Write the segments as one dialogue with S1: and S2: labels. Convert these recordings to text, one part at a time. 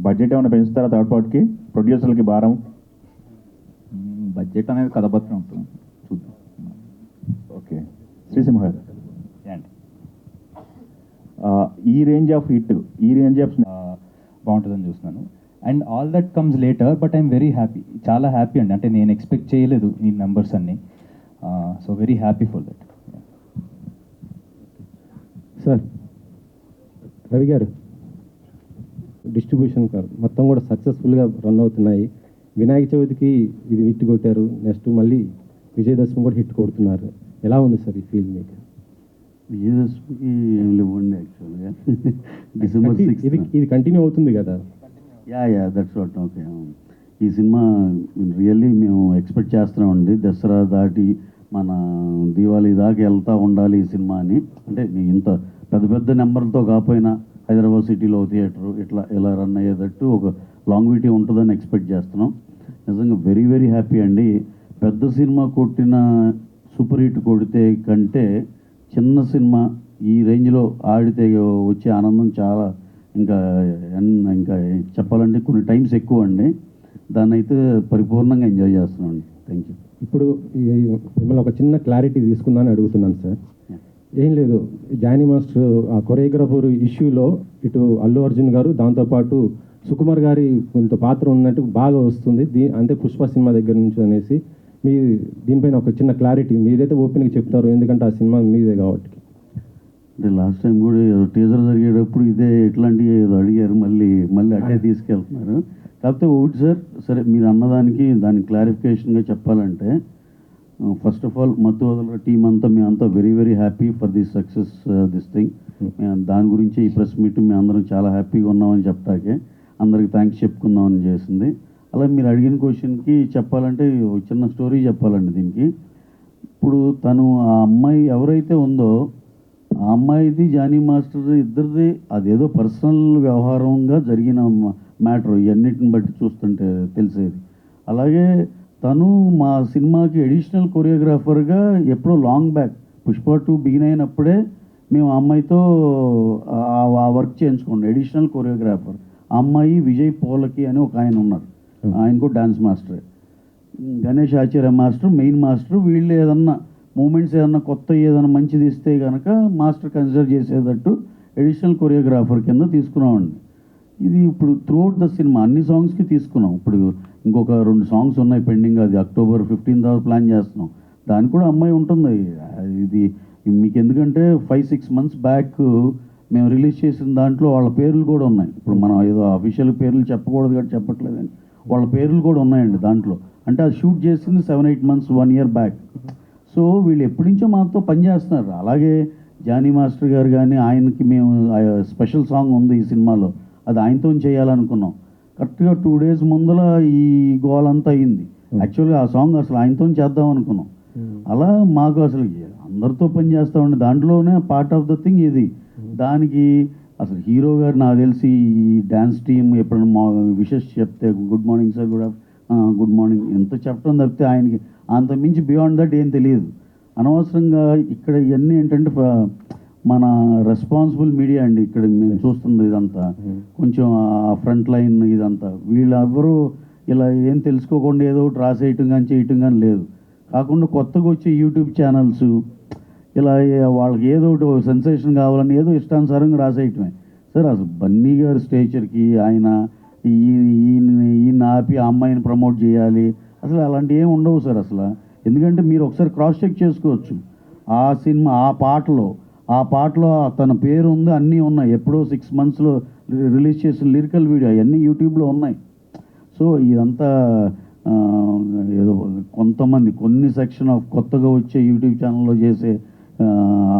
S1: Budget ఏమైనా పెంచుతారా third పార్ట్కి, ప్రొడ్యూసర్లకి భారం?
S2: బడ్జెట్ అనేది కథపత్రం ఉంటుంది, చూద్దాం.
S1: ఓకే, శ్రీసింహ గారు,
S2: అండి
S1: ఈ రేంజ్ ఆఫ్ హిట్, ఈ రేంజ్ ఆఫ్
S2: బాగుంటుందని చూస్తున్నాను. And all that comes later, but I'm very happy, చాలా హ్యాపీ అండి. అంటే నేను ఎక్స్పెక్ట్ చేయలేదు ఈ నెంబర్స్ అన్నీ. So very happy for that.
S3: Sir Ravi గారు, డిస్ట్రిబ్యూషన్ మొత్తం కూడా సక్సెస్ఫుల్గా రన్ అవుతున్నాయి. వినాయక చవితికి ఇది హిట్ కొట్టారు, నెక్స్ట్ మళ్ళీ విజయదశమి కూడా హిట్ కొడుతున్నారు. ఎలా ఉంది సార్ ఈ ఫీల్ మీకు?
S4: విజయదశమికి ఏం లేవండి యాక్చువల్గా. డిసెంబర్ 6
S3: ఇది కంటిన్యూ అవుతుంది కదా?
S4: Yeah that's what. ఓకే, ఈ సినిమా రియల్లీ మేము ఎక్స్పెక్ట్ చేస్తున్నామండి. దసరా దాటి మన దీవాళీ దాకా వెళ్తూ ఉండాలి ఈ సినిమా అని. అంటే ఇంత పెద్ద పెద్ద నెంబర్లతో కాకపోయినా హైదరాబాద్ సిటీలో థియేటర్ ఇలా రన్ అయ్యేటట్టు ఒక లాంగ్విటీ ఉంటుందని ఎక్స్పెక్ట్ చేస్తున్నాం. నిజంగా వెరీ వెరీ హ్యాపీ అండి. పెద్ద సినిమా కొట్టిన సూపర్ హిట్ కొడితే కంటే చిన్న సినిమా ఈ రేంజ్లో ఆడితే వచ్చే ఆనందం చాలా ఇంకా చెప్పాలంటే కొన్ని టైమ్స్ ఎక్కువ అండి. దాన్ని అయితే పరిపూర్ణంగా ఎంజాయ్ చేస్తున్నాం అండి. Thank you.
S3: ఇప్పుడు మిమ్మల్ని ఒక చిన్న క్లారిటీ తీసుకుందామని అడుగుతున్నాను సార్. ఏం లేదు, జానీ మాస్టర్ ఆ కొరియోగ్రాఫర్ ఇష్యూలో ఇటు అల్లు అర్జున్ గారు, దాంతోపాటు సుకుమార్ గారి కొంత పాత్ర ఉన్నట్టు బాగా వస్తుంది. అంటే పుష్ప సినిమా దగ్గర నుంచి అనేసి మీ దీనిపైన ఒక చిన్న క్లారిటీ మీరైతే ఓపెన్గా చెప్తారు, ఎందుకంటే ఆ సినిమా మీదే కాబట్టి.
S4: అంటే లాస్ట్ టైం కూడా ఏదో టీజర్ జరిగేటప్పుడు ఇట్లాంటివి ఏదో అడిగారు, మళ్ళీ అట్టే తీసుకెళ్తున్నారు. కాకపోతే ఒకటి సార్, సరే మీరు అన్నదానికి దానికి క్లారిఫికేషన్గా చెప్పాలంటే, ఫస్ట్ ఆఫ్ ఆల్ మత్తు వదల టీం అంతా మేమంతా very very happy for this success this thing. దాని గురించి ఈ ప్రెస్ మీట్ మేము అందరం చాలా హ్యాపీగా ఉన్నామని చెప్పటాకే అందరికి థ్యాంక్స్ చెప్పుకుందామని చేసింది. అలా మీరు అడిగిన క్వశ్చన్కి చెప్పాలంటే ఒక చిన్న స్టోరీ చెప్పాలండి దీనికి. ఇప్పుడు తను ఆ అమ్మాయి ఎవరైతే ఉందో ఆ అమ్మాయిది జానీ మాస్టర్ ఇద్దరిది అదేదో పర్సనల్ వ్యవహారంగా జరిగిన మ్యాటర్ ఇవన్నిటిని బట్టి చూస్తుంటే తెలిసేది. అలాగే తను మా సినిమాకి అడిషనల్ కొరియోగ్రాఫర్గా ఎప్పుడో లాంగ్ బ్యాక్ పుష్ప 2 బిగిన్ అయినప్పుడే మేము ఆ అమ్మాయితో ఆ వర్క్ చేయించుకోండి. అడిషనల్ కొరియోగ్రాఫర్ ఆ అమ్మాయి విజయ్ పోలకి అని ఒక ఆయన ఉన్నారు, ఆయన కూడా డాన్స్ మాస్టరే. గణేష్ ఆచార్య మాస్టర్ మెయిన్ మాస్టర్. వీళ్ళు ఏదన్నా మూమెంట్స్ ఏదన్నా కొత్త ఏదైనా మంచిది ఇస్తే కనుక మాస్టర్ కన్సిడర్ చేసేటట్టు అడిషనల్ కొరియోగ్రాఫర్ కింద తీసుకున్నామండి. ఇది ఇప్పుడు త్రూఅవుట్ ద సినిమా అన్ని సాంగ్స్కి తీసుకున్నాం. ఇప్పుడు ఇంకొక 2 సాంగ్స్ ఉన్నాయి పెండింగ్, అది October 15 దాకా ప్లాన్ చేస్తున్నాం. దానికి కూడా అమ్మాయి ఉంటుంది. ఇది మీకు ఎందుకంటే 5-6 months బ్యాక్ మేము రిలీజ్ చేసిన దాంట్లో వాళ్ళ పేర్లు కూడా ఉన్నాయి. ఇప్పుడు మనం ఏదో అఫీషియల్ పేర్లు చెప్పకూడదు కాబట్టి చెప్పట్లేదండి, వాళ్ళ పేర్లు కూడా ఉన్నాయండి దాంట్లో. అంటే అది షూట్ చేసింది 7-8 months 1 year బ్యాక్. సో వీళ్ళు ఎప్పటి నుంచో మాతో పనిచేస్తున్నారు. అలాగే జానీ మాస్టర్ గారు కానీ ఆయనకి మేము స్పెషల్ సాంగ్ ఉంది ఈ సినిమాలో, అది ఆయనతో చేయాలనుకున్నాం. కరెక్ట్గా 2 days ముందర ఈ గోల్ అంతా అయింది. యాక్చువల్గా ఆ సాంగ్ అసలు ఆయనతో చేద్దాం అనుకున్నాం. అలా మాకు అసలు అందరితో పని చేస్తామండి, దాంట్లోనే పార్ట్ ఆఫ్ ద థింగ్ ఇది. దానికి అసలు హీరో గారు నాకు తెలిసి ఈ డ్యాన్స్ టీం ఎప్పుడైనా మా విషెస్ చెప్తే good morning sir, good morning ఎంత చెప్పడం తప్పితే ఆయనకి అంత మించి బియాండ్ దట్ ఏం తెలియదు. అనవసరంగా ఇక్కడ ఇవన్నీ ఏంటంటే మన రెస్పాన్సిబుల్ మీడియా అండి ఇక్కడ మేము చూస్తుంది ఇదంతా. కొంచెం ఆ ఫ్రంట్ లైన్ ఇదంతా వీళ్ళెవ్వరూ ఇలా ఏం తెలుసుకోకుండా ఏదో ఒకటి రాసేయటం కానీ చేయటం కానీ లేదు. కాకుండా కొత్తగా వచ్చే యూట్యూబ్ ఛానల్స్ ఇలా వాళ్ళకి ఏదో ఒకటి సెన్సేషన్ కావాలని ఏదో ఇష్టానుసారంగా రాసేయటమే. సార్ అసలు బన్నీ గారి స్టేచర్కి ఆయన ఈయన ఆపి ఆ అమ్మాయిని ప్రమోట్ చేయాలి అసలు అలాంటివి ఏమి ఉండవు సార్ అసలు. ఎందుకంటే మీరు ఒకసారి క్రాస్ చెక్ చేసుకోవచ్చు. ఆ సినిమా ఆ పాటలో తన పేరు ఉంది, అన్నీ ఉన్నాయి. ఎప్పుడో 6 months రిలీజ్ చేసిన లిరికల్ వీడియో అవన్నీ యూట్యూబ్లో ఉన్నాయి. సో ఇదంతా ఏదో కొన్ని సెక్షన్ ఆఫ్ కొత్తగా వచ్చే యూట్యూబ్ ఛానల్లో చేసే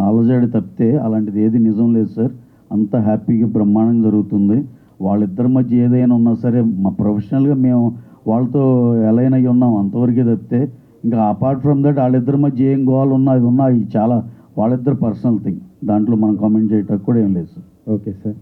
S4: అలజడి తప్పితే అలాంటిది ఏది నిజం లేదు సార్. అంతా హ్యాపీగా బ్రహ్మాండంగా జరుగుతుంది. వాళ్ళిద్దరి మధ్య ఏదైనా ఉన్నా సరే మా ప్రొఫెషనల్గా మేము వాళ్ళతో అలైన్ అయ్యి ఉన్నాం అంతవరకే తప్పితే ఇంకా అపార్ట్ ఫ్రమ్ దట్ వాళ్ళిద్దరి మధ్య ఏం గోల్ ఉన్నా అది ఉన్నా ఇది చాలా వాళ్ళిద్దరు పర్సనల్ థింగ్. దాంట్లో మనం కామెంట్ చేయటం కూడా ఏం లేదు సార్.
S3: Okay sir.